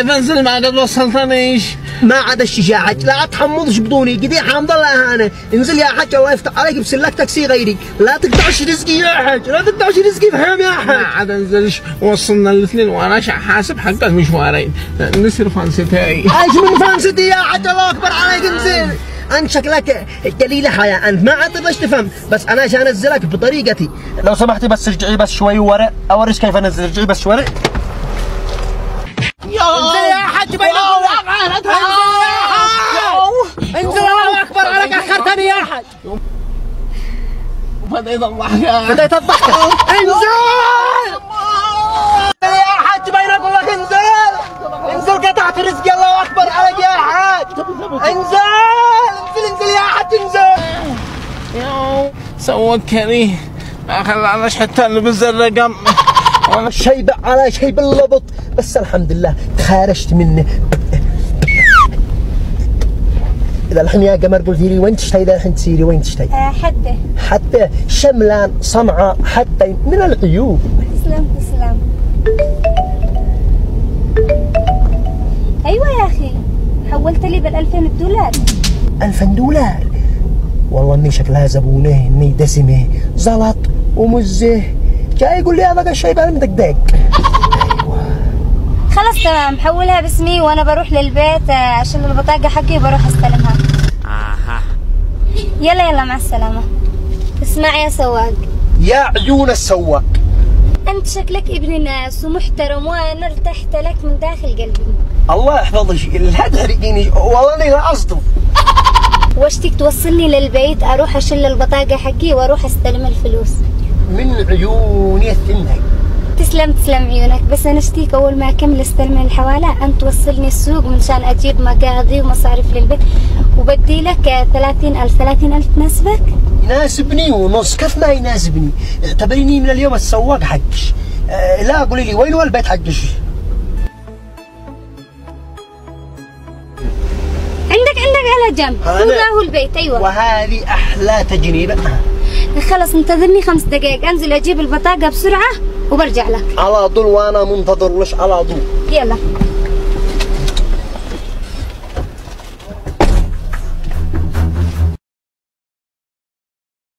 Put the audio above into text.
انزل ما قد وصلتنيش. ما عاد الشي يا حج، لا تحمضش بدوني، قدي حامض الله انا. انزل يا حج الله يفتح عليك، بسلك تاكسي غيري. لا تقطعش رزقي يا حج، لا تقطعش رزقي، فهم يا حج. ما عاد انزلش، وصلنا الاثنين وانا حاسب حق المشوارين. نسر فانستي. ايش من فانستي يا حج، الله اكبر عليك. انزل. انت شكلك قليل حياة، انت ما عاد تبغاش تفهم، بس انا عشان انزلك بطريقتي. لو سمحتي بس ارجعي بس شوي ورا، اوريش كيف انزل. ارجعي بس شوي. انزل يا حج بين انزل، الله اكبر عليك، اخرتني يا حج. بديت الضحك. بديت الضحك. انزل يا حج بينك والله. انزل انزل، قطعت رزقي، الله اكبر عليك يا حج. انزل انزل يا حج، انزل. سوكني ما خلعناش حتى نلبس الرقم. وانا شيب على شيب اللبط، بس الحمد لله تخارجت منه. إذا الحين يا قمر قلتي لي وين تشتهي؟ إذا الحين تسيري وين تشتهي؟ حتى شملان صنعاء، حتى من العيوب. تسلم. أيوة يا أخي، حولت لي بال$2000. $2000؟ والله إني شكلها زبونة، إني دسمة زلط ومزه. جاي يقول لي هذا الشيء بقى مدقدق. خلاص تمام، حولها باسمي وانا بروح للبيت عشان البطاقة حقي وبروح استلمها. يلا مع السلامة. اسمع يا سواق. يا عيون السواق، انت شكلك ابن ناس ومحترم، وانا ارتحت لك من داخل قلبي. الله يحفظك، لا تحرقيني والله اني لا قصده. واشتك توصلني للبيت، اروح اشيل البطاقة حقي واروح استلم الفلوس. من عيوني الثنين. تسلم عيونك، بس انا اشتيك اول ما اكمل استلم الحوالة انت توصلني السوق منشان اجيب مقاضي ومصاريف للبيت، وبدي لك 30,000 تناسبك؟ يناسبني ونص، كيف ما يناسبني؟ اعتبريني من اليوم السواق حقش. لا قولي لي وين هو البيت حقش؟ عندك على جنب، هو البيت. ايوه، وهذه احلى تجربة. خلص انتظرني 5 دقائق، انزل اجيب البطاقة بسرعة وبرجع لك على طول، وانا منتظر لش على طول. يلا.